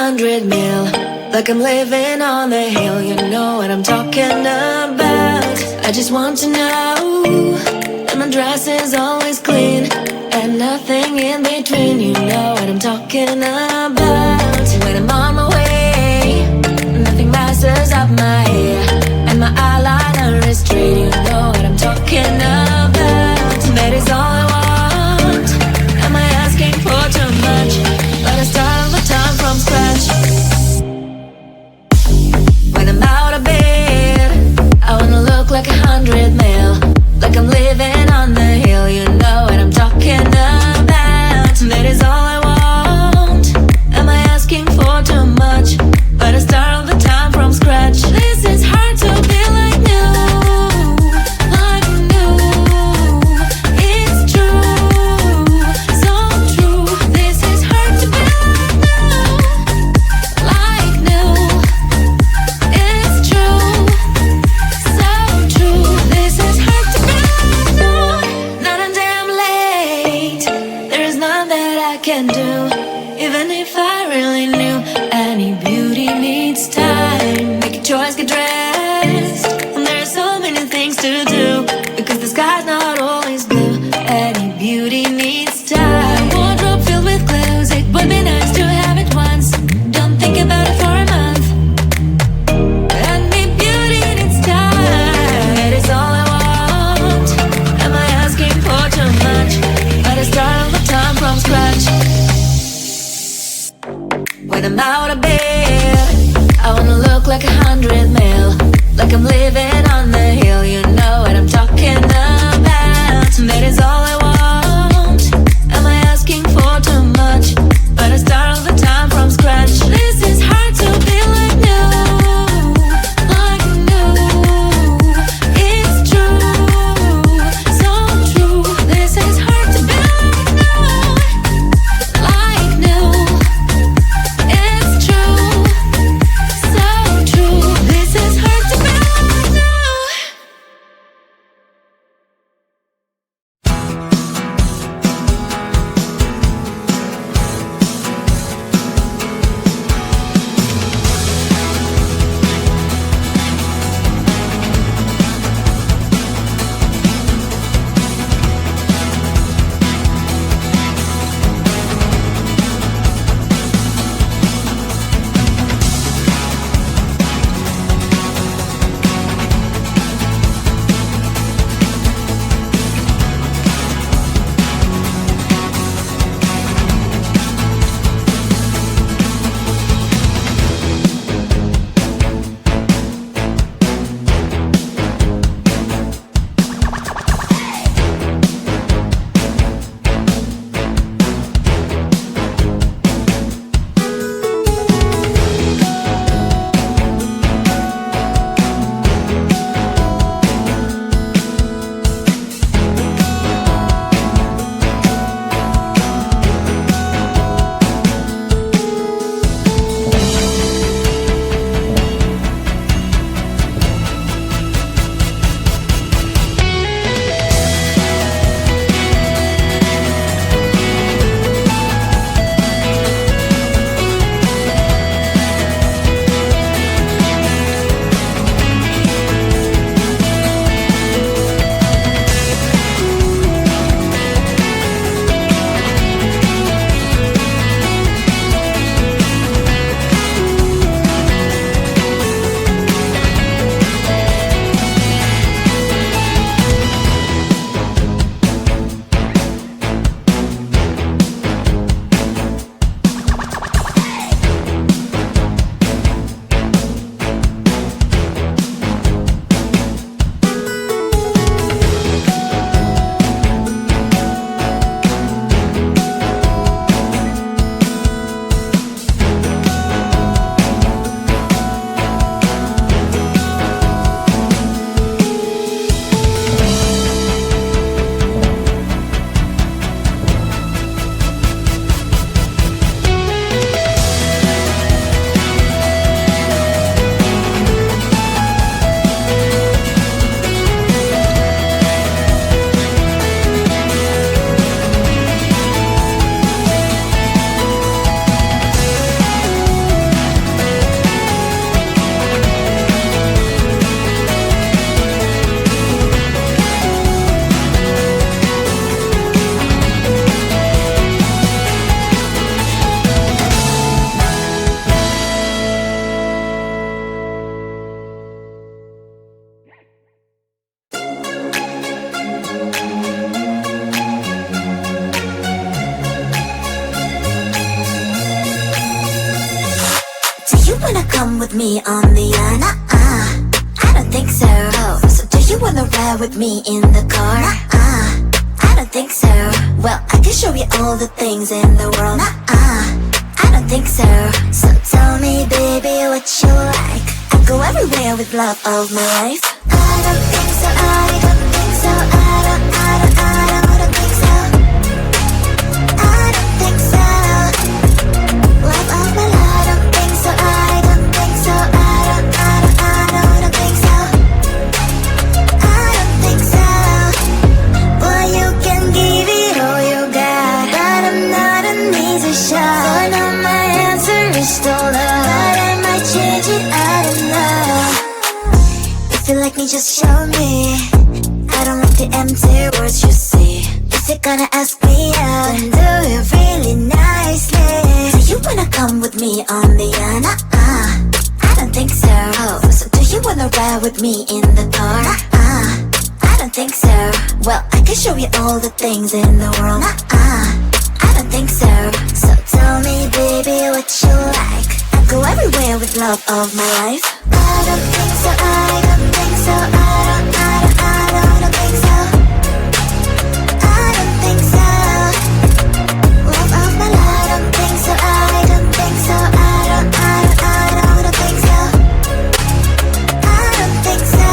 100 mil, like I'm living on the hill. You know what I'm talking about. I just want to know that my dress is always clean and nothing in between. You know what I'm talking about. When I'm on my way, nothing messes up my hair, and my eyeliner is straight. You know what I'm talking about. That is all I want. Am I asking for too much? But I start all the time from scratch. When I'm out of bed, I wanna look like 100 mil, like I'm living on the hill. You know what I'm talking about. That is all I want. Am I asking for too much? But I start all the time from scratch. This is hard to be like new, like new. It's true, so true. This is hard to be like new, it's true, so true. This is hard to be like new. Not a damn late. There is none that I can do, even if I really knew. Any beauty needs time. Make a choice, get dressed, and there are so many things to do, because the sky's not always blue. Any beauty needs time. Wardrobe filled with clothes, it would be nice to have it once. Don't think about it for a month. Any beauty needs time. That is all I want. Am I asking for too much? But I start all the time from scratch. When I'm out of bed, I wanna look like 100 mil, like I'm living on the hill. You know what I'm talking about. That is all I want. Am I asking for too much? But I start all the time from scratch. This is hard to be like new, like new. It's true, so true. This is hard to be like new, like new. It's true, so true. This is hard to be like new. with me on the I don't think so. So do you wanna ride with me in the car? I don't think so. Well, I can show you all the things in the world. I don't think so. So tell me, baby, what you like. I go everywhere with love of my life. I don't think so. I don't think so. I don't think so. I don't think so. Love of my life. I don't think so. I don't think so. I don't think so. I don't think so. Boy, you can give it all you got, but I'm not an easy shot. So I know my answer is still love, but I might change it. I don't know. If you like me, just show me. I don't like the empty words you say. If you're gonna ask me out, then do it really nicely. Do you wanna come with me on the I don't think so. So do you wanna ride with me in the car? I don't think so. Well, I can show you all the things in the world. I don't think so. So tell me, baby, what you like. I go everywhere with love of my life. I don't think so. I don't think so. I don't think so. I don't think so. Love of my life. I don't think so. I don't think so. I don't think so. I don't think so.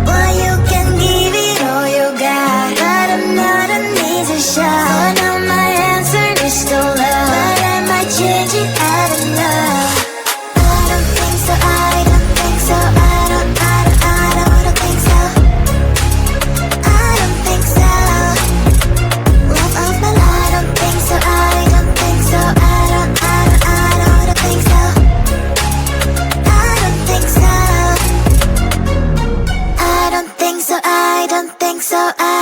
Boy, you can give it all you got, but I'm not an easy shot. So I know my answer is still love, but I might change it. I don't know. I don't think so. I don't think so. I don't think so. I don't think so. Love of my life. I don't think so. I don't think so. I don't think so. I don't think so. I don't think so. I don't think so.